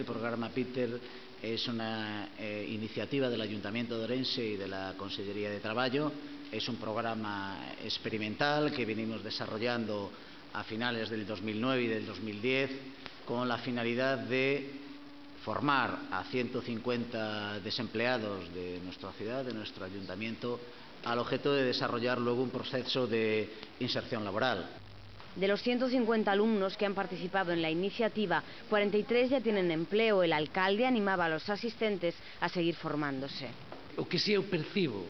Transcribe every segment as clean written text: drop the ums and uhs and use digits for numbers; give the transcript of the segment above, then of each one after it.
El programa Peter es una iniciativa del Ayuntamiento de Orense y de la Consellería de Traballo. Es un programa experimental que venimos desarrollando a finales del 2009 y del 2010 con la finalidad de formar a 150 desempleados de nuestra ciudad, de nuestro ayuntamiento, al objeto de desarrollar luego un proceso de inserción laboral. De los 150 alumnos que han participado en la iniciativa, 43 ya tienen empleo. El alcalde animaba a los asistentes a seguir formándose. O que si eu percibo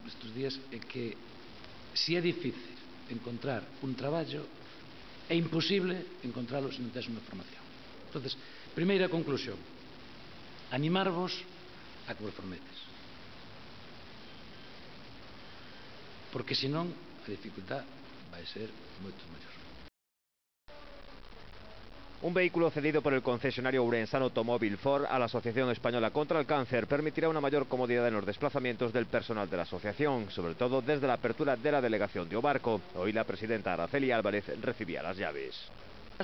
estes días é que se é difícil encontrar un traballo, é imposible encontralo se non tes unha formación. Entonces, primeira conclusión, animarvos a que vos formedes. Porque senón a dificultad vai ser moito maior. Un vehículo cedido por el concesionario ourensano Automóvil Ford a la Asociación Española contra el Cáncer permitirá una mayor comodidad en los desplazamientos del personal de la asociación, sobre todo desde la apertura de la delegación de Obarco. Hoy la presidenta Araceli Álvarez recibía las llaves.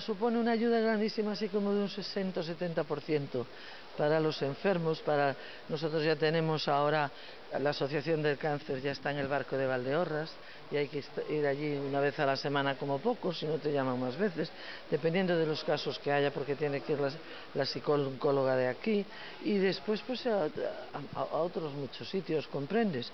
Supone una ayuda grandísima, así como de un 60 o 70% para los enfermos. Nosotros ya tenemos ahora, la Asociación del Cáncer ya está en el barco de Valdeorras y hay que ir allí una vez a la semana como poco, si no te llaman más veces, dependiendo de los casos que haya, porque tiene que ir la psicóloga de aquí, y después pues a otros muchos sitios, ¿comprendes?